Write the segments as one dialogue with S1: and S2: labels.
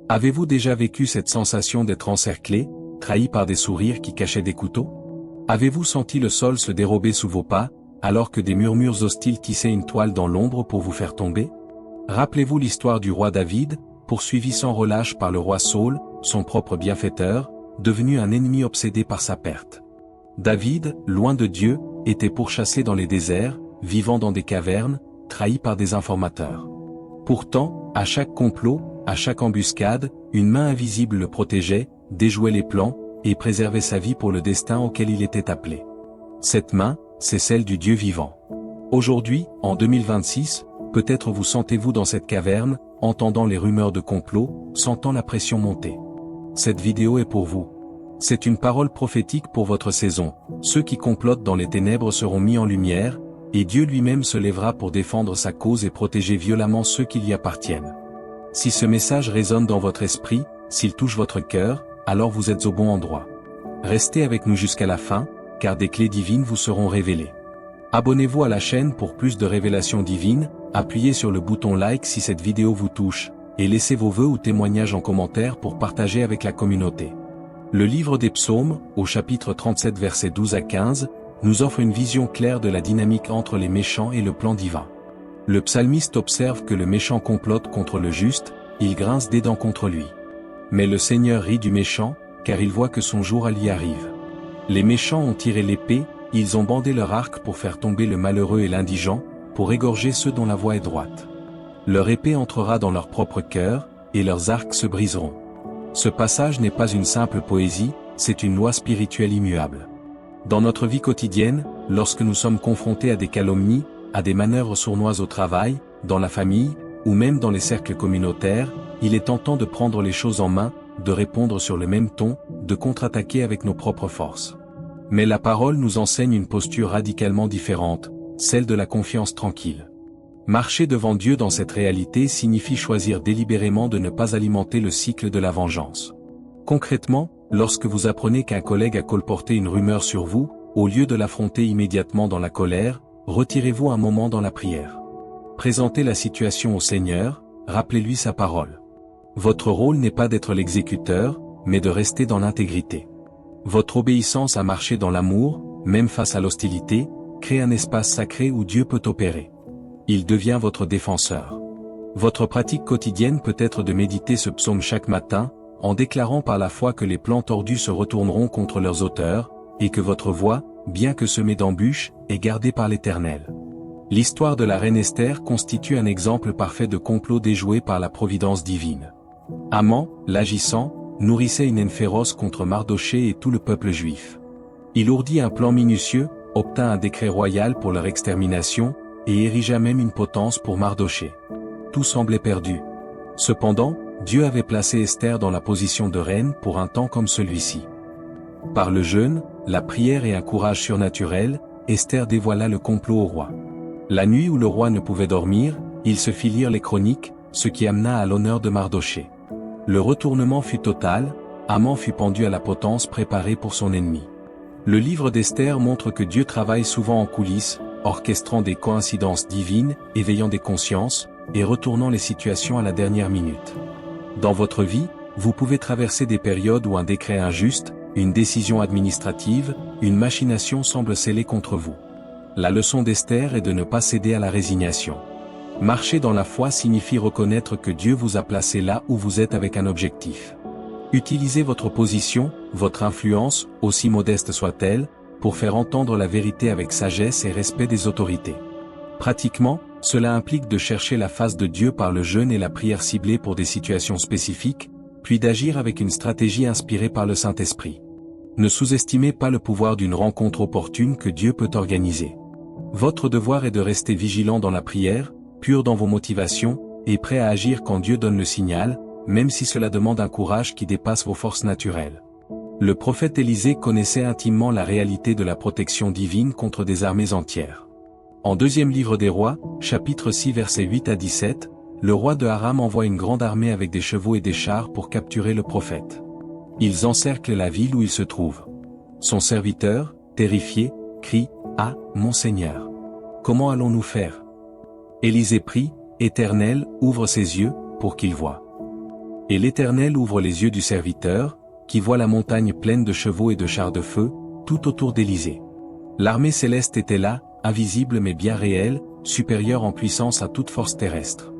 S1: Avez-vous déjà vécu cette sensation d'être encerclé, trahi par des sourires qui cachaient des couteaux? Avez-vous senti le sol se dérober sous vos pas, alors que des murmures hostiles tissaient une toile dans l'ombre pour vous faire tomber? Rappelez-vous l'histoire du roi David, poursuivi sans relâche par le roi Saül, son propre bienfaiteur, devenu un ennemi obsédé par sa perte. David, loin de Dieu, était pourchassé dans les déserts, vivant dans des cavernes, trahi par des informateurs. Pourtant, à chaque complot, à chaque embuscade, une main invisible le protégeait, déjouait les plans, et préservait sa vie pour le destin auquel il était appelé. Cette main, c'est celle du Dieu vivant. Aujourd'hui, en 2026, peut-être vous sentez-vous dans cette caverne, entendant les rumeurs de complot, sentant la pression monter. Cette vidéo est pour vous. C'est une parole prophétique pour votre saison. Ceux qui complotent dans les ténèbres seront mis en lumière, et Dieu lui-même se lèvera pour défendre sa cause et protéger violemment ceux qui y appartiennent. Si ce message résonne dans votre esprit, s'il touche votre cœur, alors vous êtes au bon endroit. Restez avec nous jusqu'à la fin, car des clés divines vous seront révélées. Abonnez-vous à la chaîne pour plus de révélations divines, appuyez sur le bouton like si cette vidéo vous touche, et laissez vos vœux ou témoignages en commentaire pour partager avec la communauté. Le livre des Psaumes, au chapitre 37 versets 12 à 15, nous offre une vision claire de la dynamique entre les méchants et le plan divin. Le psalmiste observe que le méchant complote contre le juste, il grince des dents contre lui. Mais le Seigneur rit du méchant, car il voit que son jour y arrive. Les méchants ont tiré l'épée, ils ont bandé leur arc pour faire tomber le malheureux et l'indigent, pour égorger ceux dont la voie est droite. Leur épée entrera dans leur propre cœur, et leurs arcs se briseront. Ce passage n'est pas une simple poésie, c'est une loi spirituelle immuable. Dans notre vie quotidienne, lorsque nous sommes confrontés à des calomnies, à des manœuvres sournoises au travail, dans la famille, ou même dans les cercles communautaires, il est tentant de prendre les choses en main, de répondre sur le même ton, de contre-attaquer avec nos propres forces. Mais la parole nous enseigne une posture radicalement différente, celle de la confiance tranquille. Marcher devant Dieu dans cette réalité signifie choisir délibérément de ne pas alimenter le cycle de la vengeance. Concrètement, lorsque vous apprenez qu'un collègue a colporté une rumeur sur vous, au lieu de l'affronter immédiatement dans la colère, retirez-vous un moment dans la prière. Présentez la situation au Seigneur, rappelez-lui sa parole. Votre rôle n'est pas d'être l'exécuteur, mais de rester dans l'intégrité. Votre obéissance à marcher dans l'amour, même face à l'hostilité, crée un espace sacré où Dieu peut opérer. Il devient votre défenseur. Votre pratique quotidienne peut être de méditer ce psaume chaque matin, en déclarant par la foi que les plans tordus se retourneront contre leurs auteurs, et que votre voie, bien que semée d'embûches, est gardée par l'Éternel. L'histoire de la reine Esther constitue un exemple parfait de complot déjoué par la providence divine. Haman, l'agissant, nourrissait une haine féroce contre Mardochée et tout le peuple juif. Il ourdit un plan minutieux, obtint un décret royal pour leur extermination, et érigea même une potence pour Mardochée. Tout semblait perdu. Cependant, Dieu avait placé Esther dans la position de reine pour un temps comme celui-ci. Par le jeûne, la prière et un courage surnaturel, Esther dévoila le complot au roi. La nuit où le roi ne pouvait dormir, il se fit lire les chroniques, ce qui amena à l'honneur de Mardochée. Le retournement fut total, Haman fut pendu à la potence préparée pour son ennemi. Le livre d'Esther montre que Dieu travaille souvent en coulisses, orchestrant des coïncidences divines, éveillant des consciences, et retournant les situations à la dernière minute. Dans votre vie, vous pouvez traverser des périodes où un décret injuste, une décision administrative, une machination semble scellée contre vous. La leçon d'Esther est de ne pas céder à la résignation. Marcher dans la foi signifie reconnaître que Dieu vous a placé là où vous êtes avec un objectif. Utilisez votre position, votre influence, aussi modeste soit-elle, pour faire entendre la vérité avec sagesse et respect des autorités. Pratiquement, cela implique de chercher la face de Dieu par le jeûne et la prière ciblée pour des situations spécifiques, puis d'agir avec une stratégie inspirée par le Saint-Esprit. Ne sous-estimez pas le pouvoir d'une rencontre opportune que Dieu peut organiser. Votre devoir est de rester vigilant dans la prière, pur dans vos motivations, et prêt à agir quand Dieu donne le signal, même si cela demande un courage qui dépasse vos forces naturelles. Le prophète Élisée connaissait intimement la réalité de la protection divine contre des armées entières. En 2e livre des rois, chapitre 6 versets 8 à 17, le roi de Aram envoie une grande armée avec des chevaux et des chars pour capturer le prophète. Ils encerclent la ville où il se trouve. Son serviteur, terrifié, crie « Ah, mon Seigneur! Comment allons-nous faire ?» Élisée prie, « Éternel, ouvre ses yeux, pour qu'il voie. » Et l'Éternel ouvre les yeux du serviteur, qui voit la montagne pleine de chevaux et de chars de feu, tout autour d'Élysée. L'armée céleste était là, invisible mais bien réelle, supérieure en puissance à toute force terrestre.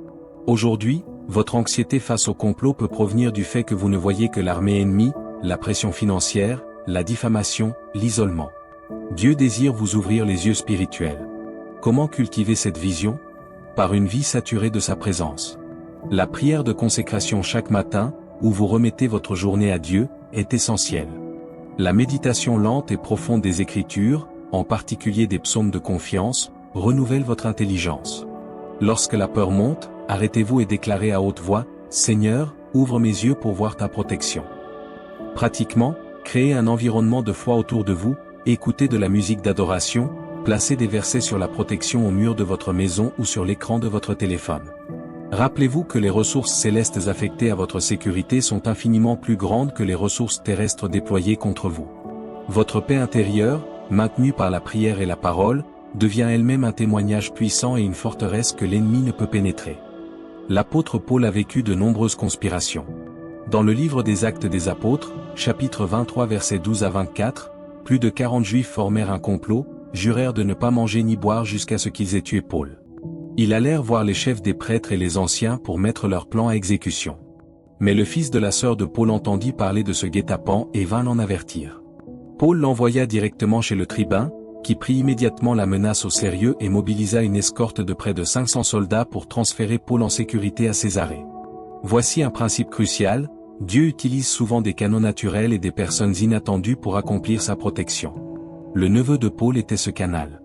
S1: Aujourd'hui, votre anxiété face au complot peut provenir du fait que vous ne voyez que l'armée ennemie, la pression financière, la diffamation, l'isolement. Dieu désire vous ouvrir les yeux spirituels. Comment cultiver cette vision? Par une vie saturée de sa présence. La prière de consécration chaque matin, où vous remettez votre journée à Dieu, est essentielle. La méditation lente et profonde des Écritures, en particulier des psaumes de confiance, renouvelle votre intelligence. Lorsque la peur monte, arrêtez-vous et déclarez à haute voix, « Seigneur, ouvre mes yeux pour voir ta protection. » Pratiquement, créez un environnement de foi autour de vous, écoutez de la musique d'adoration, placez des versets sur la protection au mur de votre maison ou sur l'écran de votre téléphone. Rappelez-vous que les ressources célestes affectées à votre sécurité sont infiniment plus grandes que les ressources terrestres déployées contre vous. Votre paix intérieure, maintenue par la prière et la parole, devient elle-même un témoignage puissant et une forteresse que l'ennemi ne peut pénétrer. L'apôtre Paul a vécu de nombreuses conspirations. Dans le livre des Actes des Apôtres, chapitre 23 versets 12 à 24, plus de 40 Juifs formèrent un complot, jurèrent de ne pas manger ni boire jusqu'à ce qu'ils aient tué Paul. Ils allèrent voir les chefs des prêtres et les anciens pour mettre leur plan à exécution. Mais le fils de la sœur de Paul entendit parler de ce guet-apens et vint l'en avertir. Paul l'envoya directement chez le tribun, qui prit immédiatement la menace au sérieux et mobilisa une escorte de près de 500 soldats pour transférer Paul en sécurité à Césarée. Voici un principe crucial, Dieu utilise souvent des canaux naturels et des personnes inattendues pour accomplir sa protection. Le neveu de Paul était ce canal.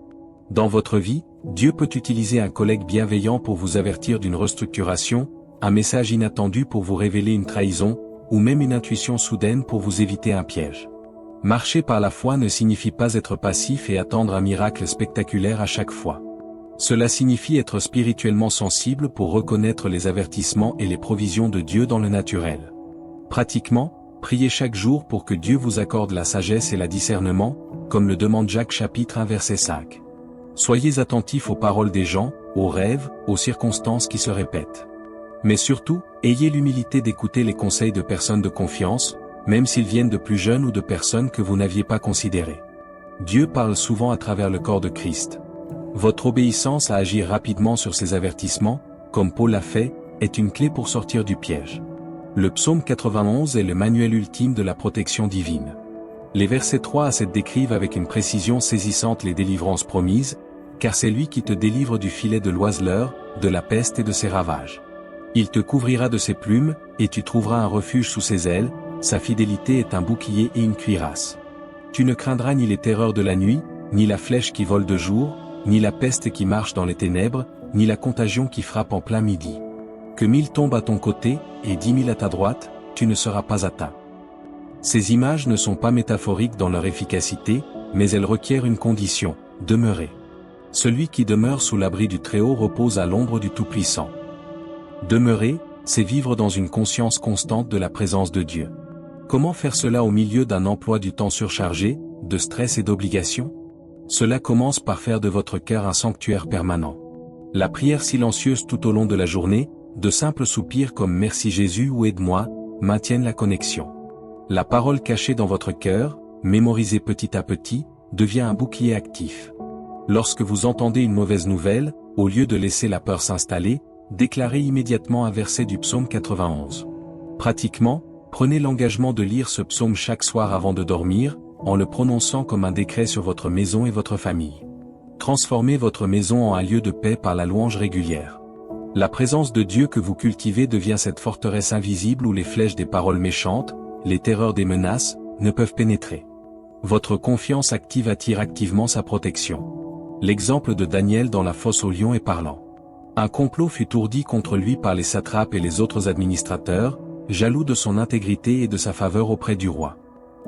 S1: Dans votre vie, Dieu peut utiliser un collègue bienveillant pour vous avertir d'une restructuration, un message inattendu pour vous révéler une trahison, ou même une intuition soudaine pour vous éviter un piège. Marcher par la foi ne signifie pas être passif et attendre un miracle spectaculaire à chaque fois. Cela signifie être spirituellement sensible pour reconnaître les avertissements et les provisions de Dieu dans le naturel. Pratiquement, priez chaque jour pour que Dieu vous accorde la sagesse et le discernement, comme le demande Jacques chapitre 1 verset 5. Soyez attentifs aux paroles des gens, aux rêves, aux circonstances qui se répètent. Mais surtout, ayez l'humilité d'écouter les conseils de personnes de confiance, même s'ils viennent de plus jeunes ou de personnes que vous n'aviez pas considérées. Dieu parle souvent à travers le corps de Christ. Votre obéissance à agir rapidement sur ces avertissements, comme Paul l'a fait, est une clé pour sortir du piège. Le psaume 91 est le manuel ultime de la protection divine. Les versets 3 à 7 décrivent avec une précision saisissante les délivrances promises, car c'est lui qui te délivre du filet de l'oiseleur, de la peste et de ses ravages. Il te couvrira de ses plumes, et tu trouveras un refuge sous ses ailes, sa fidélité est un bouclier et une cuirasse. Tu ne craindras ni les terreurs de la nuit, ni la flèche qui vole de jour, ni la peste qui marche dans les ténèbres, ni la contagion qui frappe en plein midi. Que 1000 tombent à ton côté, et 10 000 à ta droite, tu ne seras pas atteint. Ces images ne sont pas métaphoriques dans leur efficacité, mais elles requièrent une condition, demeurer. Celui qui demeure sous l'abri du Très-Haut repose à l'ombre du Tout-Puissant. Demeurer, c'est vivre dans une conscience constante de la présence de Dieu. Comment faire cela au milieu d'un emploi du temps surchargé, de stress et d'obligations? Cela commence par faire de votre cœur un sanctuaire permanent. La prière silencieuse tout au long de la journée, de simples soupirs comme « Merci Jésus » ou « Aide-moi » maintiennent la connexion. La parole cachée dans votre cœur, mémorisée petit à petit, devient un bouclier actif. Lorsque vous entendez une mauvaise nouvelle, au lieu de laisser la peur s'installer, déclarez immédiatement un verset du psaume 91. Pratiquement, prenez l'engagement de lire ce psaume chaque soir avant de dormir, en le prononçant comme un décret sur votre maison et votre famille. Transformez votre maison en un lieu de paix par la louange régulière. La présence de Dieu que vous cultivez devient cette forteresse invisible où les flèches des paroles méchantes, les terreurs des menaces, ne peuvent pénétrer. Votre confiance active attire activement sa protection. L'exemple de Daniel dans la fosse aux lions est parlant. Un complot fut ourdi contre lui par les satrapes et les autres administrateurs, jaloux de son intégrité et de sa faveur auprès du roi.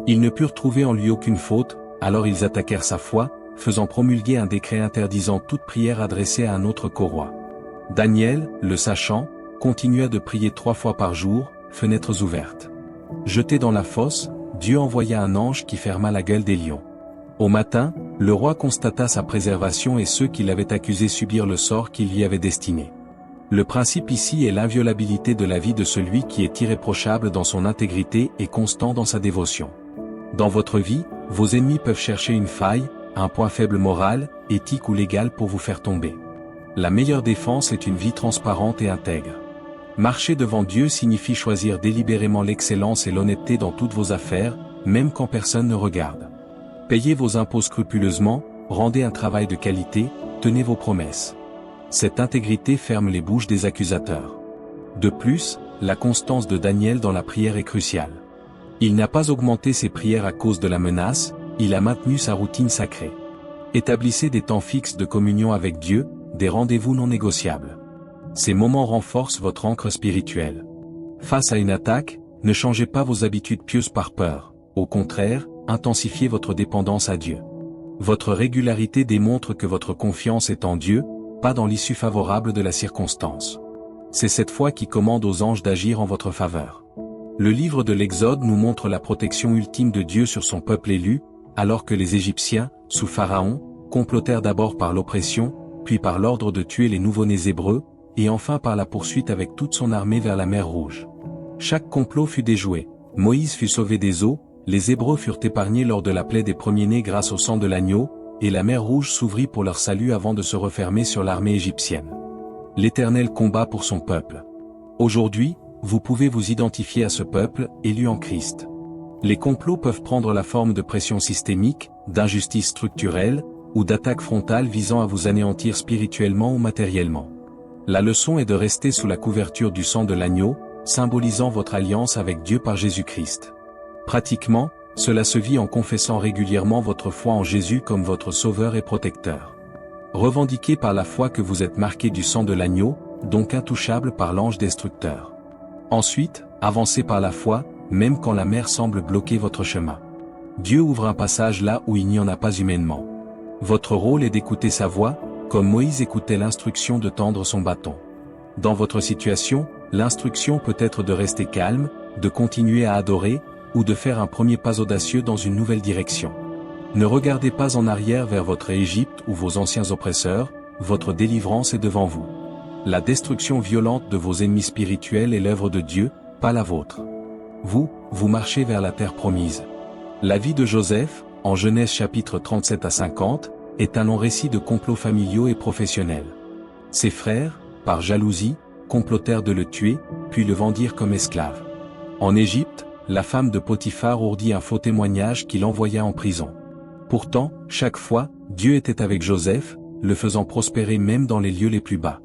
S1: Ils ne purent trouver en lui aucune faute, alors ils attaquèrent sa foi, faisant promulguer un décret interdisant toute prière adressée à un autre qu'au roi. Daniel, le sachant, continua de prier 3 fois par jour, fenêtres ouvertes. Jeté dans la fosse, Dieu envoya un ange qui ferma la gueule des lions. Au matin, le roi constata sa préservation et ceux qui l'avaient accusé subirent le sort qu'il lui avait destiné. Le principe ici est l'inviolabilité de la vie de celui qui est irréprochable dans son intégrité et constant dans sa dévotion. Dans votre vie, vos ennemis peuvent chercher une faille, un point faible moral, éthique ou légal pour vous faire tomber. La meilleure défense est une vie transparente et intègre. Marcher devant Dieu signifie choisir délibérément l'excellence et l'honnêteté dans toutes vos affaires, même quand personne ne regarde. Payez vos impôts scrupuleusement, rendez un travail de qualité, tenez vos promesses. Cette intégrité ferme les bouches des accusateurs. De plus, la constance de Daniel dans la prière est cruciale. Il n'a pas augmenté ses prières à cause de la menace, il a maintenu sa routine sacrée. Établissez des temps fixes de communion avec Dieu, des rendez-vous non négociables. Ces moments renforcent votre ancre spirituelle. Face à une attaque, ne changez pas vos habitudes pieuses par peur, au contraire, intensifiez votre dépendance à Dieu. Votre régularité démontre que votre confiance est en Dieu, pas dans l'issue favorable de la circonstance. C'est cette foi qui commande aux anges d'agir en votre faveur. Le livre de l'Exode nous montre la protection ultime de Dieu sur son peuple élu, alors que les Égyptiens, sous Pharaon, complotèrent d'abord par l'oppression, puis par l'ordre de tuer les nouveau-nés hébreux, et enfin par la poursuite avec toute son armée vers la mer Rouge. Chaque complot fut déjoué, Moïse fut sauvé des eaux, les Hébreux furent épargnés lors de la plaie des premiers-nés grâce au sang de l'agneau, et la mer Rouge s'ouvrit pour leur salut avant de se refermer sur l'armée égyptienne. L'Éternel combat pour son peuple. Aujourd'hui, vous pouvez vous identifier à ce peuple, élu en Christ. Les complots peuvent prendre la forme de pressions systémiques, d'injustices structurelles, ou d'attaques frontales visant à vous anéantir spirituellement ou matériellement. La leçon est de rester sous la couverture du sang de l'agneau, symbolisant votre alliance avec Dieu par Jésus-Christ. Pratiquement, cela se vit en confessant régulièrement votre foi en Jésus comme votre sauveur et protecteur. Revendiquez par la foi que vous êtes marqué du sang de l'agneau, donc intouchable par l'ange destructeur. Ensuite, avancez par la foi, même quand la mer semble bloquer votre chemin. Dieu ouvre un passage là où il n'y en a pas humainement. Votre rôle est d'écouter sa voix, comme Moïse écoutait l'instruction de tendre son bâton. Dans votre situation, l'instruction peut être de rester calme, de continuer à adorer, ou de faire un premier pas audacieux dans une nouvelle direction. Ne regardez pas en arrière vers votre Égypte ou vos anciens oppresseurs, votre délivrance est devant vous. La destruction violente de vos ennemis spirituels est l'œuvre de Dieu, pas la vôtre. Vous marchez vers la terre promise. La vie de Joseph, en Genèse chapitre 37 à 50, est un long récit de complots familiaux et professionnels. Ses frères, par jalousie, complotèrent de le tuer, puis le vendirent comme esclave. En Égypte, la femme de Potiphar ourdit un faux témoignage qui l'envoya en prison. Pourtant, chaque fois, Dieu était avec Joseph, le faisant prospérer même dans les lieux les plus bas.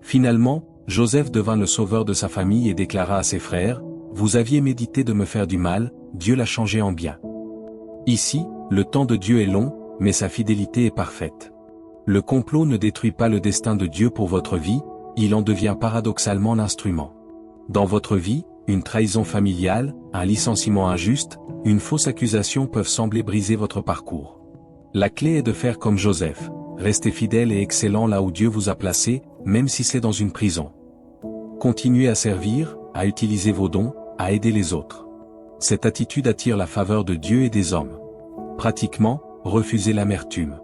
S1: Finalement, Joseph devint le sauveur de sa famille et déclara à ses frères, « Vous aviez médité de me faire du mal, Dieu l'a changé en bien. » Ici, le temps de Dieu est long, mais sa fidélité est parfaite. Le complot ne détruit pas le destin de Dieu pour votre vie, il en devient paradoxalement l'instrument. Dans votre vie, une trahison familiale, un licenciement injuste, une fausse accusation peuvent sembler briser votre parcours. La clé est de faire comme Joseph, rester fidèle et excellent là où Dieu vous a placé, même si c'est dans une prison. Continuez à servir, à utiliser vos dons, à aider les autres. Cette attitude attire la faveur de Dieu et des hommes. Pratiquement, refusez l'amertume.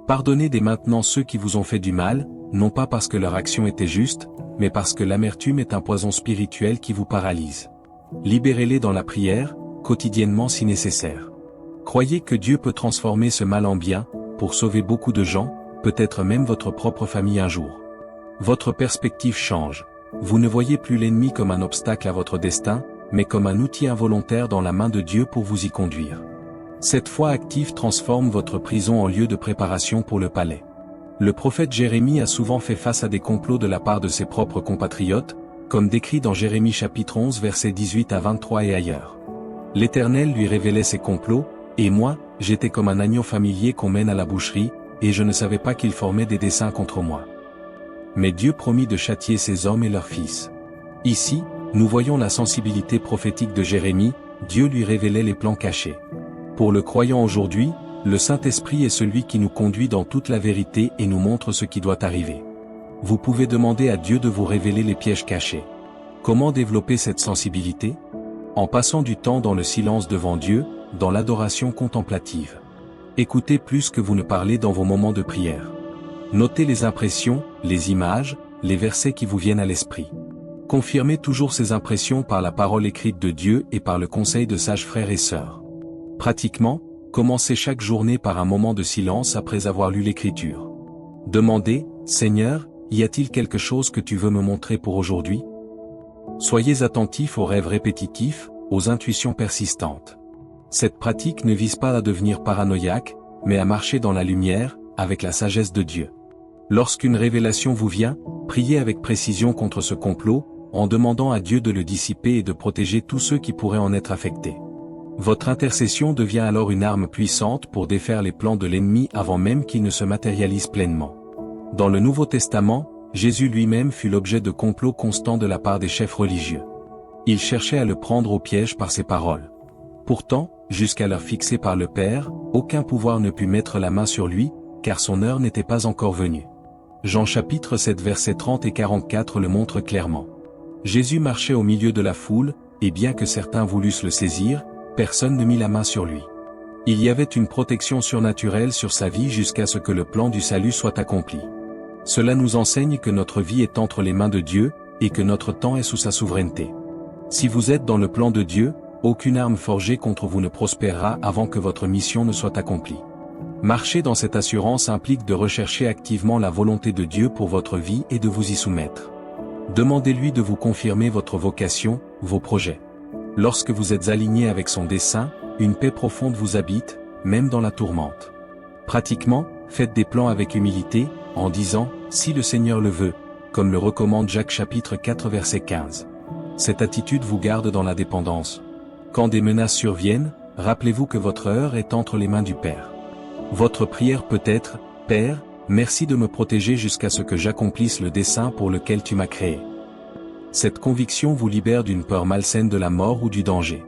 S1: Pardonnez dès maintenant ceux qui vous ont fait du mal, non pas parce que leur action était juste, mais parce que l'amertume est un poison spirituel qui vous paralyse. Libérez-les dans la prière, quotidiennement si nécessaire. Croyez que Dieu peut transformer ce mal en bien, pour sauver beaucoup de gens, peut-être même votre propre famille un jour. Votre perspective change. Vous ne voyez plus l'ennemi comme un obstacle à votre destin, mais comme un outil involontaire dans la main de Dieu pour vous y conduire. Cette foi active transforme votre prison en lieu de préparation pour le palais. Le prophète Jérémie a souvent fait face à des complots de la part de ses propres compatriotes, comme décrit dans Jérémie chapitre 11 versets 18 à 23 et ailleurs. L'Éternel lui révélait ses complots, et moi, j'étais comme un agneau familier qu'on mène à la boucherie, et je ne savais pas qu'il formait des desseins contre moi. Mais Dieu promit de châtier ces hommes et leurs fils. Ici, nous voyons la sensibilité prophétique de Jérémie, Dieu lui révélait les plans cachés. Pour le croyant aujourd'hui, le Saint-Esprit est celui qui nous conduit dans toute la vérité et nous montre ce qui doit arriver. Vous pouvez demander à Dieu de vous révéler les pièges cachés. Comment développer cette sensibilité? En passant du temps dans le silence devant Dieu, dans l'adoration contemplative. Écoutez plus que vous ne parlez dans vos moments de prière. Notez les impressions, les images, les versets qui vous viennent à l'esprit. Confirmez toujours ces impressions par la parole écrite de Dieu et par le conseil de sages frères et sœurs. Pratiquement, commencez chaque journée par un moment de silence après avoir lu l'Écriture. Demandez, Seigneur, y a-t-il quelque chose que tu veux me montrer pour aujourd'hui? Soyez attentifs aux rêves répétitifs, aux intuitions persistantes. Cette pratique ne vise pas à devenir paranoïaque, mais à marcher dans la lumière, avec la sagesse de Dieu. Lorsqu'une révélation vous vient, priez avec précision contre ce complot, en demandant à Dieu de le dissiper et de protéger tous ceux qui pourraient en être affectés. Votre intercession devient alors une arme puissante pour défaire les plans de l'ennemi avant même qu'ils ne se matérialisent pleinement. Dans le Nouveau Testament, Jésus lui-même fut l'objet de complots constants de la part des chefs religieux. Ils cherchaient à le prendre au piège par ses paroles. Pourtant, jusqu'à l'heure fixée par le Père, aucun pouvoir ne put mettre la main sur lui, car son heure n'était pas encore venue. Jean chapitre 7 versets 30 et 44 le montrent clairement. Jésus marchait au milieu de la foule, et bien que certains voulussent le saisir, personne ne mit la main sur lui. Il y avait une protection surnaturelle sur sa vie jusqu'à ce que le plan du salut soit accompli. Cela nous enseigne que notre vie est entre les mains de Dieu, et que notre temps est sous sa souveraineté. Si vous êtes dans le plan de Dieu, aucune arme forgée contre vous ne prospérera avant que votre mission ne soit accomplie. Marcher dans cette assurance implique de rechercher activement la volonté de Dieu pour votre vie et de vous y soumettre. Demandez-lui de vous confirmer votre vocation, vos projets. Lorsque vous êtes aligné avec son dessein, une paix profonde vous habite, même dans la tourmente. Pratiquement, faites des plans avec humilité, en disant « Si le Seigneur le veut », comme le recommande Jacques chapitre 4 verset 15. Cette attitude vous garde dans la dépendance. Quand des menaces surviennent, rappelez-vous que votre heure est entre les mains du Père. Votre prière peut être « Père, merci de me protéger jusqu'à ce que j'accomplisse le dessein pour lequel tu m'as créé. » Cette conviction vous libère d'une peur malsaine de la mort ou du danger.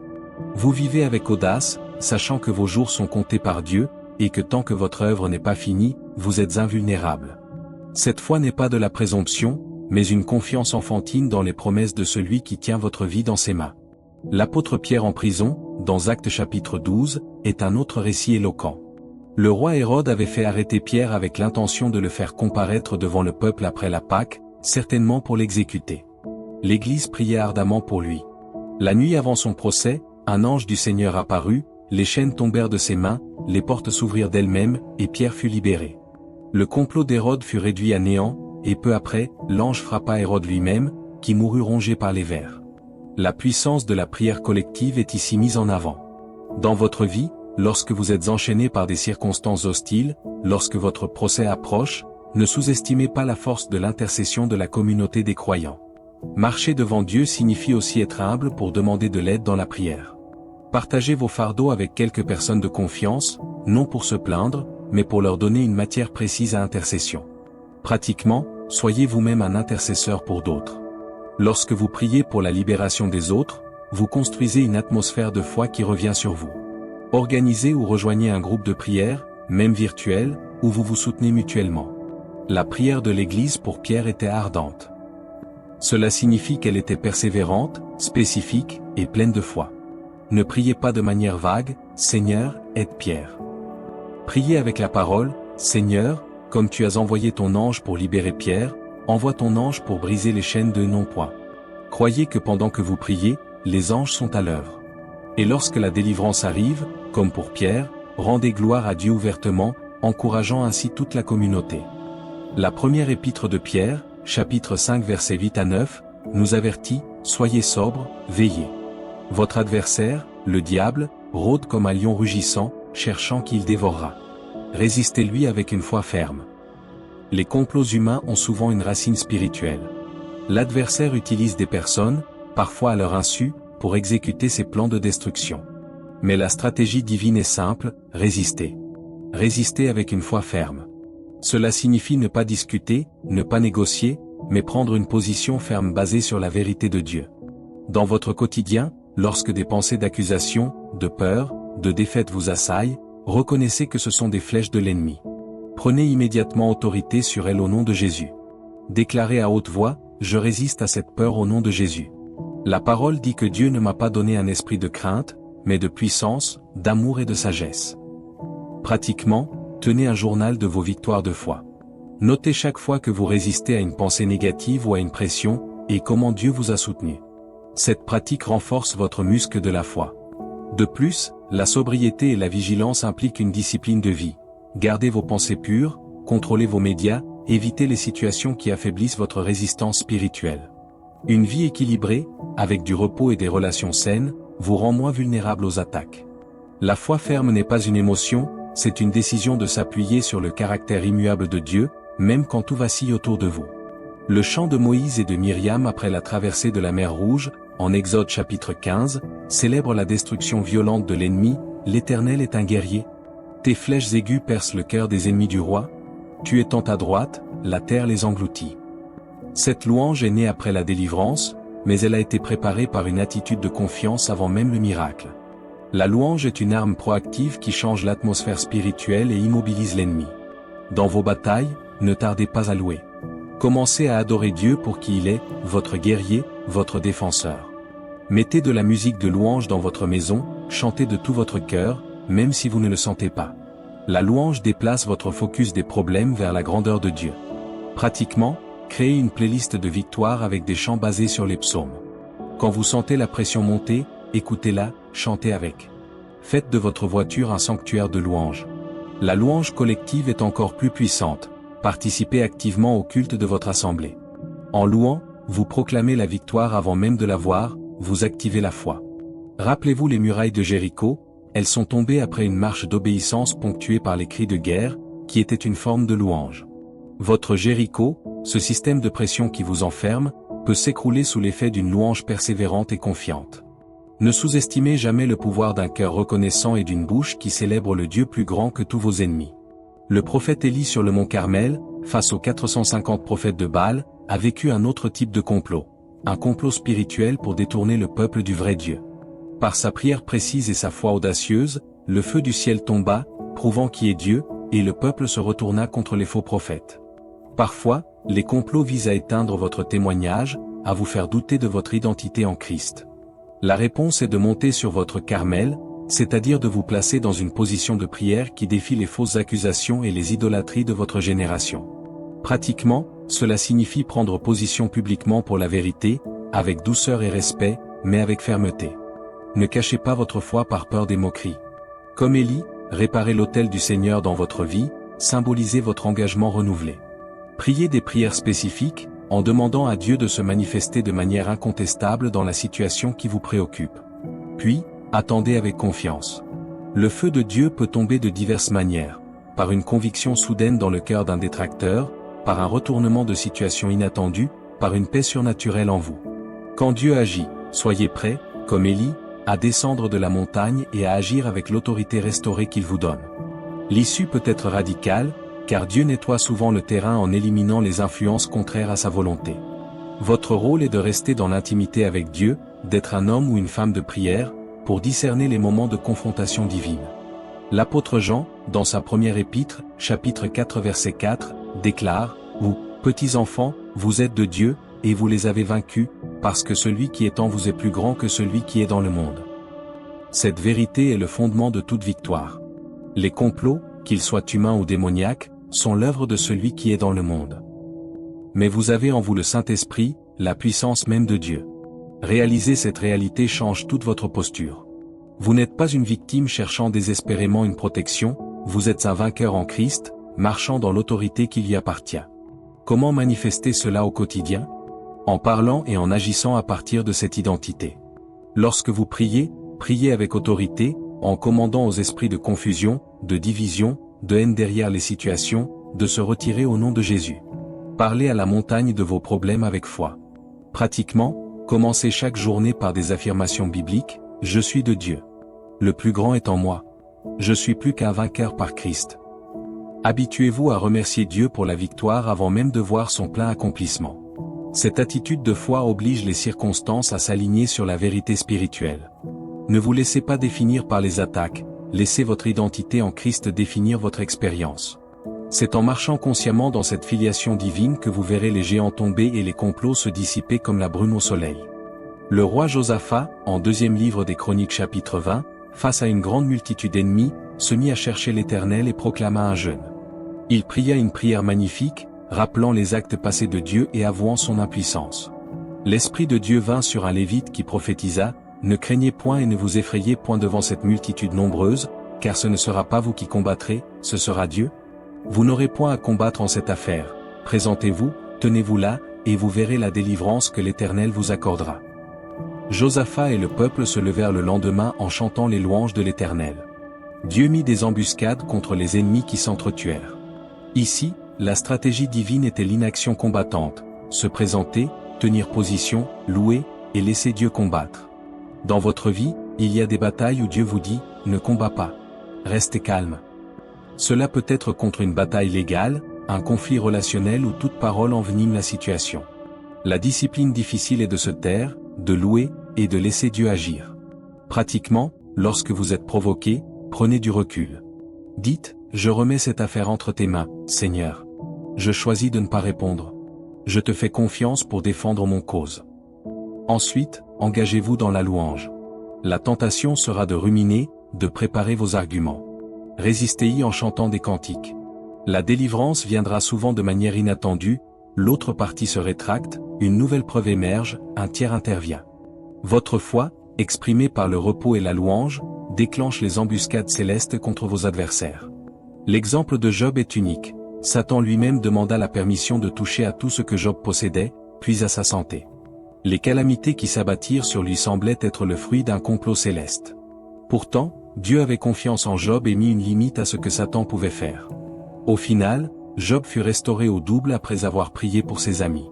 S1: Vous vivez avec audace, sachant que vos jours sont comptés par Dieu, et que tant que votre œuvre n'est pas finie, vous êtes invulnérable. Cette foi n'est pas de la présomption, mais une confiance enfantine dans les promesses de celui qui tient votre vie dans ses mains. L'apôtre Pierre en prison, dans Actes chapitre 12, est un autre récit éloquent. Le roi Hérode avait fait arrêter Pierre avec l'intention de le faire comparaître devant le peuple après la Pâque, certainement pour l'exécuter. L'Église priait ardemment pour lui. La nuit avant son procès, un ange du Seigneur apparut, les chaînes tombèrent de ses mains, les portes s'ouvrirent d'elles-mêmes, et Pierre fut libéré. Le complot d'Hérode fut réduit à néant, et peu après, l'ange frappa Hérode lui-même, qui mourut rongé par les vers. La puissance de la prière collective est ici mise en avant. Dans votre vie, lorsque vous êtes enchaîné par des circonstances hostiles, lorsque votre procès approche, ne sous-estimez pas la force de l'intercession de la communauté des croyants. Marcher devant Dieu signifie aussi être humble pour demander de l'aide dans la prière. Partagez vos fardeaux avec quelques personnes de confiance, non pour se plaindre, mais pour leur donner une matière précise à intercession. Pratiquement, soyez vous-même un intercesseur pour d'autres. Lorsque vous priez pour la libération des autres, vous construisez une atmosphère de foi qui revient sur vous. Organisez ou rejoignez un groupe de prière, même virtuel, où vous vous soutenez mutuellement. La prière de l'Église pour Pierre était ardente. Cela signifie qu'elle était persévérante, spécifique, et pleine de foi. Ne priez pas de manière vague, « Seigneur, aide Pierre ». Priez avec la parole, « Seigneur, comme tu as envoyé ton ange pour libérer Pierre, envoie ton ange pour briser les chaînes de non-point. » Croyez que pendant que vous priez, les anges sont à l'œuvre. Et lorsque la délivrance arrive, comme pour Pierre, rendez gloire à Dieu ouvertement, encourageant ainsi toute la communauté. La première épître de Pierre, chapitre 5 versets 8 à 9, nous avertit, « Soyez sobres, veillez. Votre adversaire, le diable, rôde comme un lion rugissant, cherchant qui il dévorera. Résistez-lui avec une foi ferme. » Les complots humains ont souvent une racine spirituelle. L'adversaire utilise des personnes, parfois à leur insu, pour exécuter ses plans de destruction. Mais la stratégie divine est simple, résister. Résister avec une foi ferme. Cela signifie ne pas discuter, ne pas négocier, mais prendre une position ferme basée sur la vérité de Dieu. Dans votre quotidien, lorsque des pensées d'accusation, de peur, de défaite vous assaillent, reconnaissez que ce sont des flèches de l'ennemi. Prenez immédiatement autorité sur elles au nom de Jésus. Déclarez à haute voix, « Je résiste à cette peur au nom de Jésus. » La parole dit que Dieu ne m'a pas donné un esprit de crainte, mais de puissance, d'amour et de sagesse. Pratiquement, tenez un journal de vos victoires de foi. Notez chaque fois que vous résistez à une pensée négative ou à une pression, et comment Dieu vous a soutenu. Cette pratique renforce votre muscle de la foi. De plus, la sobriété et la vigilance impliquent une discipline de vie. Gardez vos pensées pures, contrôlez vos médias, évitez les situations qui affaiblissent votre résistance spirituelle. Une vie équilibrée, avec du repos et des relations saines, vous rend moins vulnérable aux attaques. La foi ferme n'est pas une émotion, c'est une décision de s'appuyer sur le caractère immuable de Dieu, même quand tout vacille autour de vous. Le chant de Moïse et de Myriam après la traversée de la mer Rouge, en Exode chapitre 15, célèbre la destruction violente de l'ennemi. L'Éternel est un guerrier. Tes flèches aiguës percent le cœur des ennemis du roi. Tu étends ta droite, la terre les engloutit. Cette louange est née après la délivrance, mais elle a été préparée par une attitude de confiance avant même le miracle. La louange est une arme proactive qui change l'atmosphère spirituelle et immobilise l'ennemi. Dans vos batailles, ne tardez pas à louer. Commencez à adorer Dieu pour qui il est, votre guerrier, votre défenseur. Mettez de la musique de louange dans votre maison, chantez de tout votre cœur, même si vous ne le sentez pas. La louange déplace votre focus des problèmes vers la grandeur de Dieu. Pratiquement, créez une playlist de victoire avec des chants basés sur les psaumes. Quand vous sentez la pression monter, écoutez-la, chantez avec. Faites de votre voiture un sanctuaire de louange. La louange collective est encore plus puissante. Participez activement au culte de votre assemblée. En louant, vous proclamez la victoire avant même de la voir, vous activez la foi. Rappelez-vous les murailles de Jéricho, elles sont tombées après une marche d'obéissance ponctuée par les cris de guerre, qui était une forme de louange. Votre Jéricho, ce système de pression qui vous enferme, peut s'écrouler sous l'effet d'une louange persévérante et confiante. Ne sous-estimez jamais le pouvoir d'un cœur reconnaissant et d'une bouche qui célèbre le Dieu plus grand que tous vos ennemis. Le prophète Élie sur le mont Carmel, face aux 450 prophètes de Baal, a vécu un autre type de complot. Un complot spirituel pour détourner le peuple du vrai Dieu. Par sa prière précise et sa foi audacieuse, le feu du ciel tomba, prouvant qui est Dieu, et le peuple se retourna contre les faux prophètes. Parfois, les complots visent à éteindre votre témoignage, à vous faire douter de votre identité en Christ. La réponse est de monter sur votre Carmel, c'est-à-dire de vous placer dans une position de prière qui défie les fausses accusations et les idolâtries de votre génération. Pratiquement, cela signifie prendre position publiquement pour la vérité, avec douceur et respect, mais avec fermeté. Ne cachez pas votre foi par peur des moqueries. Comme Élie, réparez l'autel du Seigneur dans votre vie, symbolisez votre engagement renouvelé. Priez des prières spécifiques, en demandant à Dieu de se manifester de manière incontestable dans la situation qui vous préoccupe. Puis, attendez avec confiance. Le feu de Dieu peut tomber de diverses manières, par une conviction soudaine dans le cœur d'un détracteur, par un retournement de situation inattendu, par une paix surnaturelle en vous. Quand Dieu agit, soyez prêts, comme Élie, à descendre de la montagne et à agir avec l'autorité restaurée qu'il vous donne. L'issue peut être radicale, car Dieu nettoie souvent le terrain en éliminant les influences contraires à sa volonté. Votre rôle est de rester dans l'intimité avec Dieu, d'être un homme ou une femme de prière, pour discerner les moments de confrontation divine. L'apôtre Jean, dans sa première épître, chapitre 4 verset 4, déclare, « Vous, petits enfants, vous êtes de Dieu, et vous les avez vaincus, parce que celui qui est en vous est plus grand que celui qui est dans le monde. » Cette vérité est le fondement de toute victoire. Les complots, qu'ils soient humains ou démoniaques, sont l'œuvre de celui qui est dans le monde. Mais vous avez en vous le Saint-Esprit, la puissance même de Dieu. Réaliser cette réalité change toute votre posture. Vous n'êtes pas une victime cherchant désespérément une protection, vous êtes un vainqueur en Christ, marchant dans l'autorité qui lui appartient. Comment manifester cela au quotidien? En parlant et en agissant à partir de cette identité. Lorsque vous priez, priez avec autorité, en commandant aux esprits de confusion, de division, de haine derrière les situations, de se retirer au nom de Jésus. Parlez à la montagne de vos problèmes avec foi. Pratiquement, commencez chaque journée par des affirmations bibliques, « Je suis de Dieu. Le plus grand est en moi. Je suis plus qu'un vainqueur par Christ. » Habituez-vous à remercier Dieu pour la victoire avant même de voir son plein accomplissement. Cette attitude de foi oblige les circonstances à s'aligner sur la vérité spirituelle. Ne vous laissez pas définir par les attaques, laissez votre identité en Christ définir votre expérience. C'est en marchant consciemment dans cette filiation divine que vous verrez les géants tomber et les complots se dissiper comme la brume au soleil. Le roi Josaphat, en 2e livre des Chroniques chapitre 20, face à une grande multitude d'ennemis, se mit à chercher l'Éternel et proclama un jeûne. Il pria une prière magnifique, rappelant les actes passés de Dieu et avouant son impuissance. L'Esprit de Dieu vint sur un Lévite qui prophétisa, « Ne craignez point et ne vous effrayez point devant cette multitude nombreuse, car ce ne sera pas vous qui combattrez, ce sera Dieu. Vous n'aurez point à combattre en cette affaire. Présentez-vous, tenez-vous là, et vous verrez la délivrance que l'Éternel vous accordera. » Josaphat et le peuple se levèrent le lendemain en chantant les louanges de l'Éternel. Dieu mit des embuscades contre les ennemis qui s'entretuèrent. Ici, la stratégie divine était l'inaction combattante, se présenter, tenir position, louer, et laisser Dieu combattre. Dans votre vie, il y a des batailles où Dieu vous dit, ne combat pas. Restez calme. Cela peut être contre une bataille légale, un conflit relationnel ou toute parole envenime la situation. La discipline difficile est de se taire, de louer, et de laisser Dieu agir. Pratiquement, lorsque vous êtes provoqué, prenez du recul. Dites, je remets cette affaire entre tes mains, Seigneur. Je choisis de ne pas répondre. Je te fais confiance pour défendre mon cause. Ensuite, engagez-vous dans la louange. La tentation sera de ruminer, de préparer vos arguments. Résistez-y en chantant des cantiques. La délivrance viendra souvent de manière inattendue, l'autre partie se rétracte, une nouvelle preuve émerge, un tiers intervient. Votre foi, exprimée par le repos et la louange, déclenche les embuscades célestes contre vos adversaires. L'exemple de Job est unique. Satan lui-même demanda la permission de toucher à tout ce que Job possédait, puis à sa santé. Les calamités qui s'abattirent sur lui semblaient être le fruit d'un complot céleste. Pourtant, Dieu avait confiance en Job et mis une limite à ce que Satan pouvait faire. Au final, Job fut restauré au double après avoir prié pour ses amis.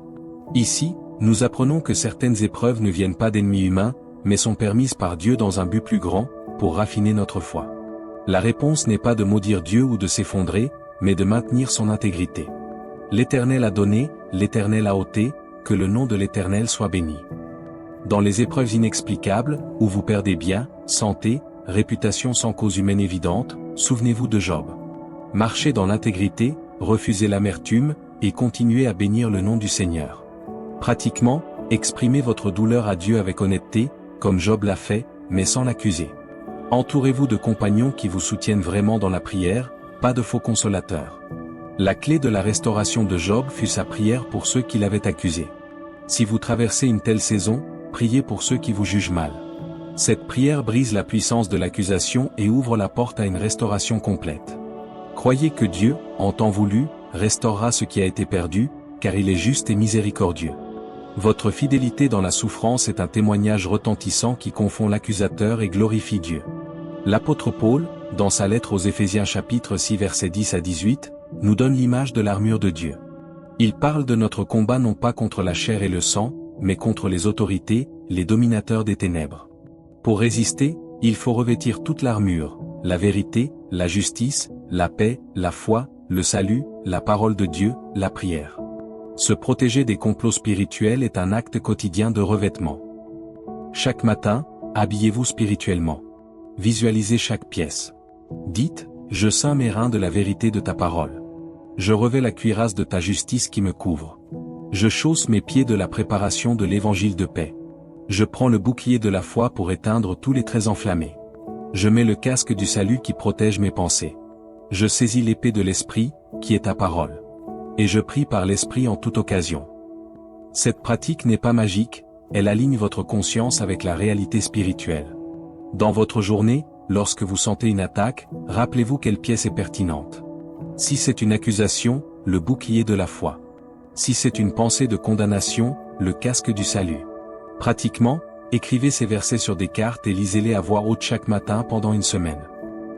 S1: Ici, nous apprenons que certaines épreuves ne viennent pas d'ennemis humains, mais sont permises par Dieu dans un but plus grand, pour raffiner notre foi. La réponse n'est pas de maudire Dieu ou de s'effondrer, mais de maintenir son intégrité. L'Éternel a donné, l'Éternel a ôté, que le nom de l'Éternel soit béni. Dans les épreuves inexplicables, où vous perdez bien, santé, réputation sans cause humaine évidente, souvenez-vous de Job. Marchez dans l'intégrité, refusez l'amertume, et continuez à bénir le nom du Seigneur. Pratiquement, exprimez votre douleur à Dieu avec honnêteté, comme Job l'a fait, mais sans l'accuser. Entourez-vous de compagnons qui vous soutiennent vraiment dans la prière, pas de faux consolateurs. La clé de la restauration de Job fut sa prière pour ceux qui l'avaient accusé. Si vous traversez une telle saison, priez pour ceux qui vous jugent mal. Cette prière brise la puissance de l'accusation et ouvre la porte à une restauration complète. Croyez que Dieu, en temps voulu, restaurera ce qui a été perdu, car il est juste et miséricordieux. Votre fidélité dans la souffrance est un témoignage retentissant qui confond l'accusateur et glorifie Dieu. L'apôtre Paul, dans sa lettre aux Éphésiens chapitre 6 versets 10 à 18, nous donne l'image de l'armure de Dieu. Il parle de notre combat non pas contre la chair et le sang, mais contre les autorités, les dominateurs des ténèbres. Pour résister, il faut revêtir toute l'armure, la vérité, la justice, la paix, la foi, le salut, la parole de Dieu, la prière. Se protéger des complots spirituels est un acte quotidien de revêtement. Chaque matin, habillez-vous spirituellement. Visualisez chaque pièce. Dites, je ceins mes reins de la vérité de ta parole. Je revêts la cuirasse de ta justice qui me couvre. Je chausse mes pieds de la préparation de l'évangile de paix. Je prends le bouclier de la foi pour éteindre tous les traits enflammés. Je mets le casque du salut qui protège mes pensées. Je saisis l'épée de l'esprit, qui est ta parole. Et je prie par l'esprit en toute occasion. Cette pratique n'est pas magique, elle aligne votre conscience avec la réalité spirituelle. Dans votre journée, lorsque vous sentez une attaque, rappelez-vous quelle pièce est pertinente. Si c'est une accusation, le bouclier de la foi. Si c'est une pensée de condamnation, le casque du salut. Pratiquement, écrivez ces versets sur des cartes et lisez-les à voix haute chaque matin pendant une semaine.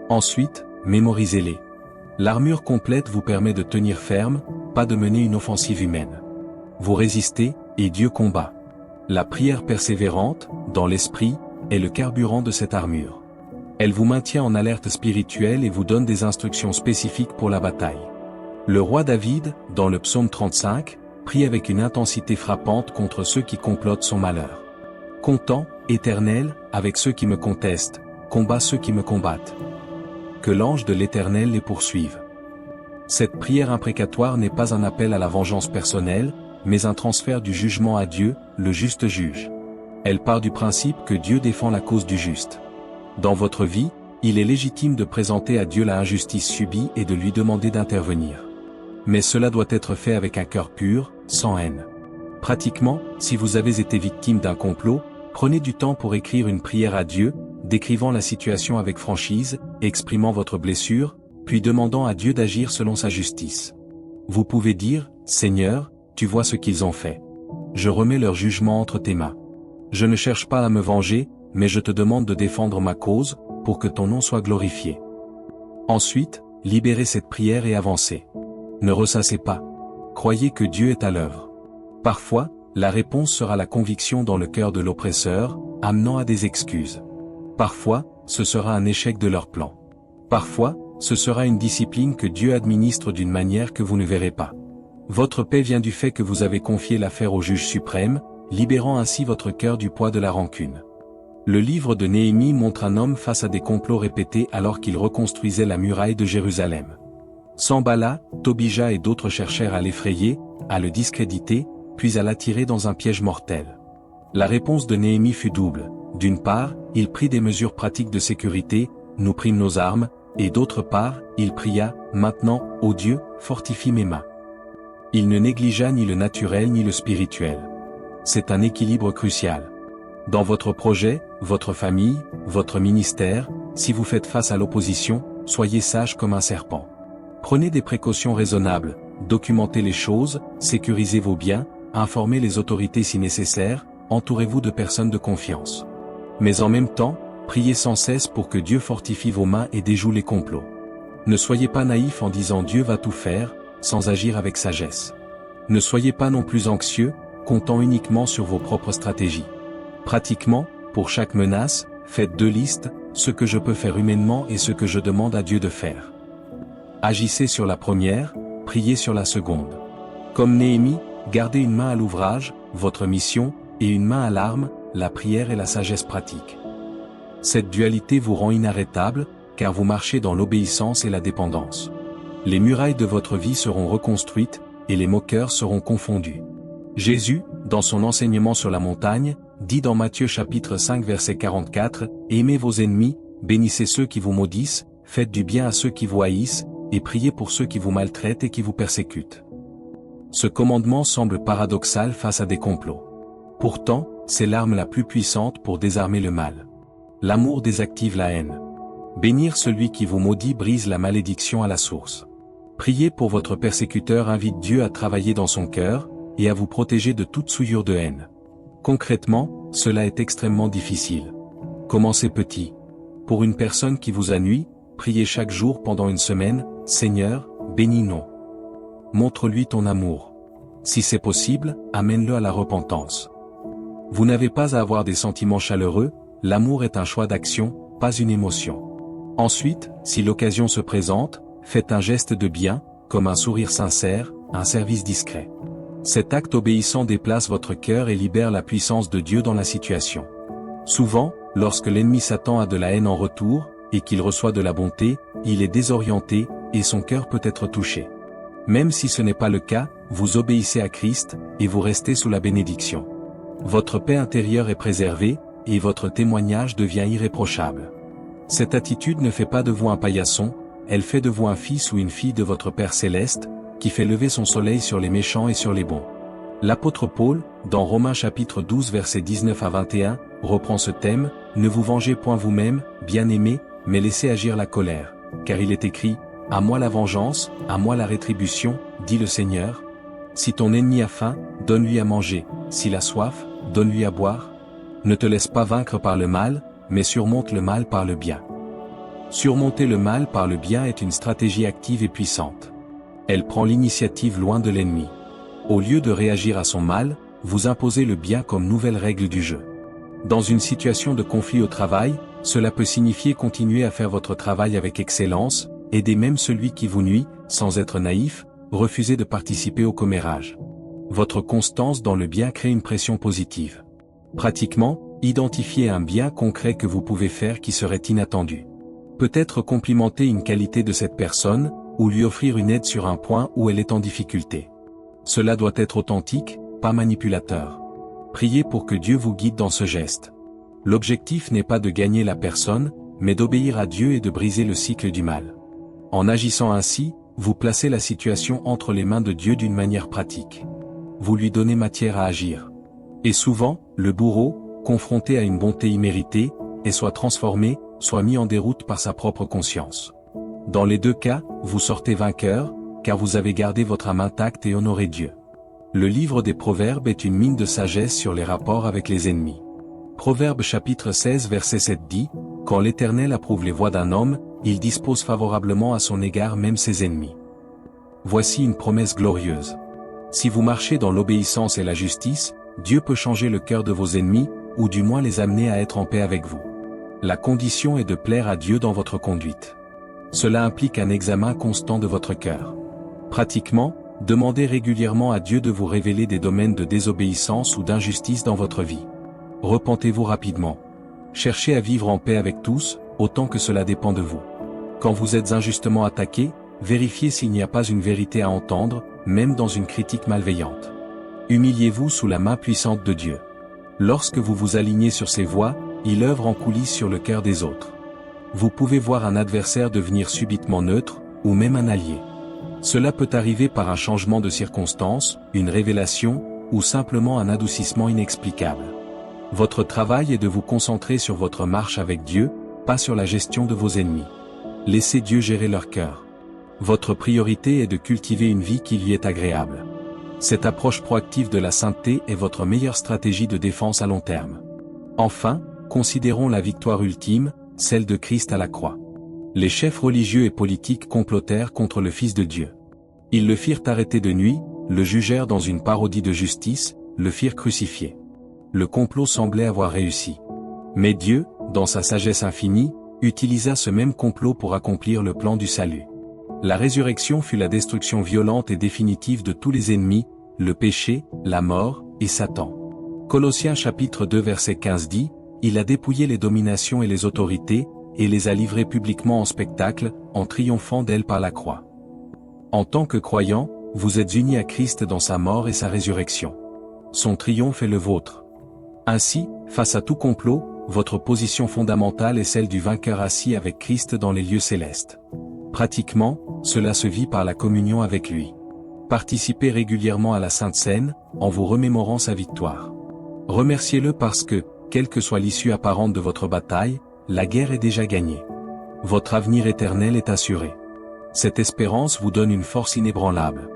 S1: Ensuite, mémorisez-les. L'armure complète vous permet de tenir ferme, pas de mener une offensive humaine. Vous résistez, et Dieu combat. La prière persévérante, dans l'esprit, est le carburant de cette armure. Elle vous maintient en alerte spirituelle et vous donne des instructions spécifiques pour la bataille. Le roi David, dans le psaume 35, prie avec une intensité frappante contre ceux qui complotent son malheur. Content, Éternel, avec ceux qui me contestent, combat ceux qui me combattent. Que l'ange de l'Éternel les poursuive. Cette prière imprécatoire n'est pas un appel à la vengeance personnelle, mais un transfert du jugement à Dieu, le juste juge. Elle part du principe que Dieu défend la cause du juste. Dans votre vie, il est légitime de présenter à Dieu la injustice subie et de lui demander d'intervenir. Mais cela doit être fait avec un cœur pur, sans haine. Pratiquement, si vous avez été victime d'un complot, prenez du temps pour écrire une prière à Dieu, décrivant la situation avec franchise, exprimant votre blessure, puis demandant à Dieu d'agir selon sa justice. Vous pouvez dire, « Seigneur, tu vois ce qu'ils ont fait. Je remets leur jugement entre tes mains. Je ne cherche pas à me venger, mais je te demande de défendre ma cause, pour que ton nom soit glorifié. » Ensuite, libérez cette prière et avancez. Ne ressassez pas. Croyez que Dieu est à l'œuvre. Parfois, la réponse sera la conviction dans le cœur de l'oppresseur, amenant à des excuses. Parfois, ce sera un échec de leur plan. Parfois, ce sera une discipline que Dieu administre d'une manière que vous ne verrez pas. Votre paix vient du fait que vous avez confié l'affaire au juge suprême, libérant ainsi votre cœur du poids de la rancune. Le livre de Néhémie montre un homme face à des complots répétés alors qu'il reconstruisait la muraille de Jérusalem. Sanballat, Tobija et d'autres cherchèrent à l'effrayer, à le discréditer, puis à l'attirer dans un piège mortel. La réponse de Néhémie fut double. D'une part, il prit des mesures pratiques de sécurité, nous prîmes nos armes, et d'autre part, il pria, « Maintenant, ô Dieu, fortifie mes mains. » Il ne négligea ni le naturel ni le spirituel. C'est un équilibre crucial. Dans votre projet, votre famille, votre ministère, si vous faites face à l'opposition, soyez sage comme un serpent. Prenez des précautions raisonnables, documentez les choses, sécurisez vos biens, informez les autorités si nécessaire, entourez-vous de personnes de confiance. Mais en même temps, priez sans cesse pour que Dieu fortifie vos mains et déjoue les complots. Ne soyez pas naïfs en disant Dieu va tout faire, sans agir avec sagesse. Ne soyez pas non plus anxieux, comptant uniquement sur vos propres stratégies. Pratiquement, pour chaque menace, faites 2 listes, ce que je peux faire humainement et ce que je demande à Dieu de faire. Agissez sur la première, priez sur la seconde. Comme Néhémie, gardez une main à l'ouvrage, votre mission, et une main à l'arme, la prière et la sagesse pratique. Cette dualité vous rend inarrêtable, car vous marchez dans l'obéissance et la dépendance. Les murailles de votre vie seront reconstruites, et les moqueurs seront confondus. Jésus, dans son enseignement sur la montagne, dit dans Matthieu chapitre 5 verset 44, « Aimez vos ennemis, bénissez ceux qui vous maudissent, faites du bien à ceux qui vous haïssent, et priez pour ceux qui vous maltraitent et qui vous persécutent. » Ce commandement semble paradoxal face à des complots. Pourtant, c'est l'arme la plus puissante pour désarmer le mal. L'amour désactive la haine. Bénir celui qui vous maudit brise la malédiction à la source. Prier pour votre persécuteur invite Dieu à travailler dans son cœur, et à vous protéger de toute souillure de haine. Concrètement, cela est extrêmement difficile. Commencez petit. Pour une personne qui vous ennuie, priez chaque jour pendant une semaine, « Seigneur, bénis-nous. Montre-lui ton amour. Si c'est possible, amène-le à la repentance. » Vous n'avez pas à avoir des sentiments chaleureux, l'amour est un choix d'action, pas une émotion. Ensuite, si l'occasion se présente, faites un geste de bien, comme un sourire sincère, un service discret. Cet acte obéissant déplace votre cœur et libère la puissance de Dieu dans la situation. Souvent, lorsque l'ennemi Satan a de la haine en retour, et qu'il reçoit de la bonté, il est désorienté, et son cœur peut être touché. Même si ce n'est pas le cas, vous obéissez à Christ, et vous restez sous la bénédiction. Votre paix intérieure est préservée, et votre témoignage devient irréprochable. Cette attitude ne fait pas de vous un paillasson, elle fait de vous un fils ou une fille de votre Père céleste, qui fait lever son soleil sur les méchants et sur les bons. L'apôtre Paul, dans Romains chapitre 12 versets 19 à 21, reprend ce thème, « Ne vous vengez point vous-même, bien-aimés, mais laissez agir la colère, car il est écrit, « À moi la vengeance, à moi la rétribution, dit le Seigneur. Si ton ennemi a faim, donne-lui à manger, s'il a soif, donne-lui à boire. Ne te laisse pas vaincre par le mal, mais surmonte le mal par le bien. » Surmonter le mal par le bien est une stratégie active et puissante. Elle prend l'initiative loin de l'ennemi. Au lieu de réagir à son mal, vous imposez le bien comme nouvelle règle du jeu. Dans une situation de conflit au travail, cela peut signifier continuer à faire votre travail avec excellence, aider même celui qui vous nuit, sans être naïf, refuser de participer au commérage. Votre constance dans le bien crée une pression positive. Pratiquement, identifiez un bien concret que vous pouvez faire qui serait inattendu. Peut-être complimenter une qualité de cette personne, ou lui offrir une aide sur un point où elle est en difficulté. Cela doit être authentique, pas manipulateur. Priez pour que Dieu vous guide dans ce geste. L'objectif n'est pas de gagner la personne, mais d'obéir à Dieu et de briser le cycle du mal. En agissant ainsi, Vous placez la situation entre les mains de Dieu d'une manière pratique. Vous lui donnez matière à agir. Et souvent, le bourreau, confronté à une bonté imméritée, est soit transformé, soit mis en déroute par sa propre conscience. Dans les deux cas, vous sortez vainqueur, car vous avez gardé votre âme intacte et honoré Dieu. Le livre des Proverbes est une mine de sagesse sur les rapports avec les ennemis. Proverbes chapitre 16 verset 7 dit, « Quand l'Éternel approuve les voies d'un homme, il dispose favorablement à son égard même ses ennemis. » Voici une promesse glorieuse. Si vous marchez dans l'obéissance et la justice, Dieu peut changer le cœur de vos ennemis, ou du moins les amener à être en paix avec vous. La condition est de plaire à Dieu dans votre conduite. Cela implique un examen constant de votre cœur. Pratiquement, demandez régulièrement à Dieu de vous révéler des domaines de désobéissance ou d'injustice dans votre vie. Repentez-vous rapidement. Cherchez à vivre en paix avec tous, autant que cela dépend de vous. Quand vous êtes injustement attaqué, vérifiez s'il n'y a pas une vérité à entendre, même dans une critique malveillante. Humiliez-vous sous la main puissante de Dieu. Lorsque vous vous alignez sur ses voies, il œuvre en coulisses sur le cœur des autres. Vous pouvez voir un adversaire devenir subitement neutre, ou même un allié. Cela peut arriver par un changement de circonstance, une révélation, ou simplement un adoucissement inexplicable. Votre travail est de vous concentrer sur votre marche avec Dieu, pas sur la gestion de vos ennemis. Laissez Dieu gérer leur cœur. Votre priorité est de cultiver une vie qui lui est agréable. Cette approche proactive de la sainteté est votre meilleure stratégie de défense à long terme. Enfin, considérons la victoire ultime, celle de Christ à la croix. Les chefs religieux et politiques complotèrent contre le Fils de Dieu. Ils le firent arrêter de nuit, le jugèrent dans une parodie de justice, le firent crucifier. Le complot semblait avoir réussi. Mais Dieu, dans sa sagesse infinie, utilisa ce même complot pour accomplir le plan du salut. La résurrection fut la destruction violente et définitive de tous les ennemis, le péché, la mort, et Satan. Colossiens chapitre 2 verset 15 dit, « Il a dépouillé les dominations et les autorités, et les a livrées publiquement en spectacle, en triomphant d'elles par la croix. » En tant que croyant, vous êtes unis à Christ dans sa mort et sa résurrection. Son triomphe est le vôtre. Ainsi, face à tout complot, votre position fondamentale est celle du vainqueur assis avec Christ dans les lieux célestes. Pratiquement, cela se vit par la communion avec lui. Participez régulièrement à la Sainte Seine, en vous remémorant sa victoire. Remerciez-le parce que, quelle que soit l'issue apparente de votre bataille, la guerre est déjà gagnée. Votre avenir éternel est assuré. Cette espérance vous donne une force inébranlable.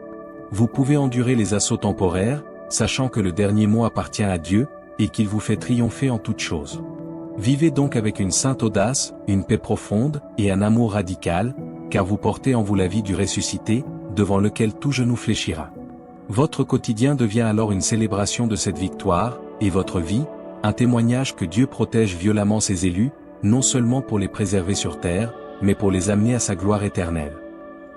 S1: Vous pouvez endurer les assauts temporaires, sachant que le dernier mot appartient à Dieu, et qu'il vous fait triompher en toutes choses. Vivez donc avec une sainte audace, une paix profonde, et un amour radical, car vous portez en vous la vie du ressuscité, devant lequel tout genou fléchira. Votre quotidien devient alors une célébration de cette victoire, et votre vie, un témoignage que Dieu protège violemment ses élus, non seulement pour les préserver sur terre, mais pour les amener à sa gloire éternelle.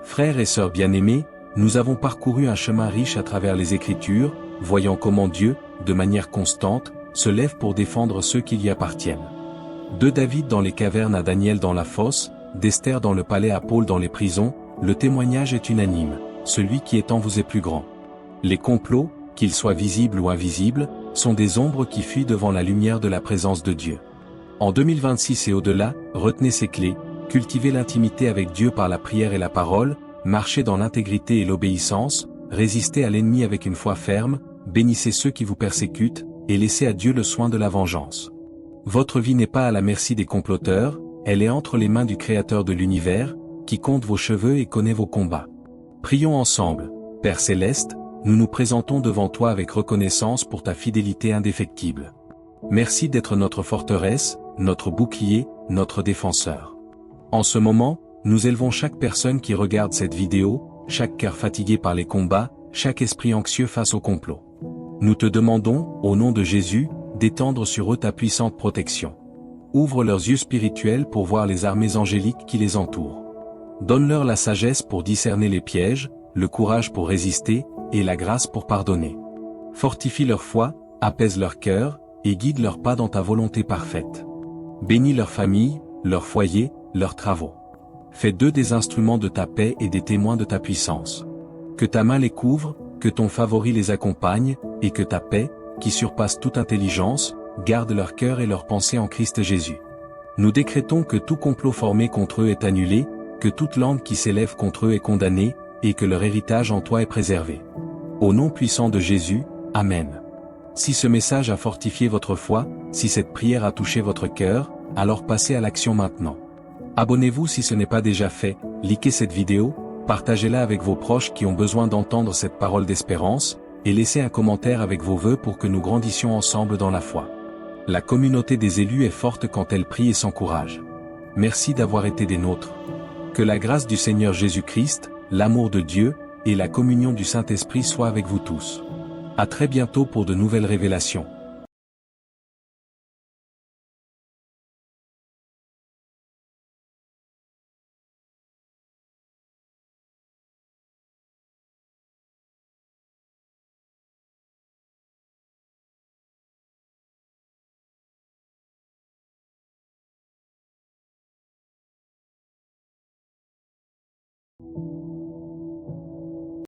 S1: Frères et sœurs bien-aimés, nous avons parcouru un chemin riche à travers les Écritures, voyant comment Dieu, de manière constante, se lève pour défendre ceux qui lui appartiennent. De David dans les cavernes à Daniel dans la fosse, d'Esther dans le palais à Paul dans les prisons, le témoignage est unanime, celui qui est en vous est plus grand. Les complots, qu'ils soient visibles ou invisibles, sont des ombres qui fuient devant la lumière de la présence de Dieu. En 2026 et au-delà, retenez ces clés, cultivez l'intimité avec Dieu par la prière et la parole, marchez dans l'intégrité et l'obéissance, résistez à l'ennemi avec une foi ferme, bénissez ceux qui vous persécutent, et laissez à Dieu le soin de la vengeance. Votre vie n'est pas à la merci des comploteurs, elle est entre les mains du Créateur de l'univers, qui compte vos cheveux et connaît vos combats. Prions ensemble. Père Céleste, nous nous présentons devant toi avec reconnaissance pour ta fidélité indéfectible. Merci d'être notre forteresse, notre bouclier, notre défenseur. En ce moment, nous élevons chaque personne qui regarde cette vidéo, chaque cœur fatigué par les combats, chaque esprit anxieux face au complot. Nous te demandons, au nom de Jésus, d'étendre sur eux ta puissante protection. Ouvre leurs yeux spirituels pour voir les armées angéliques qui les entourent. Donne-leur la sagesse pour discerner les pièges, le courage pour résister, et la grâce pour pardonner. Fortifie leur foi, apaise leur cœur, et guide leurs pas dans ta volonté parfaite. Bénis leur famille, leur foyer, leurs travaux. Fais d'eux des instruments de ta paix et des témoins de ta puissance. Que ta main les couvre, que ton favori les accompagne, et que ta paix, qui surpasse toute intelligence, garde leur cœur et leurs pensées en Christ Jésus. Nous décrétons que tout complot formé contre eux est annulé, que toute langue qui s'élève contre eux est condamnée, et que leur héritage en toi est préservé. Au nom puissant de Jésus, Amen. Si ce message a fortifié votre foi, si cette prière a touché votre cœur, alors passez à l'action maintenant. Abonnez-vous si ce n'est pas déjà fait, likez cette vidéo, partagez-la avec vos proches qui ont besoin d'entendre cette parole d'espérance, et laissez un commentaire avec vos vœux pour que nous grandissions ensemble dans la foi. La communauté des élus est forte quand elle prie et s'encourage. Merci d'avoir été des nôtres. Que la grâce du Seigneur Jésus-Christ, l'amour de Dieu, et la communion du Saint-Esprit soient avec vous tous. À très bientôt pour de nouvelles révélations.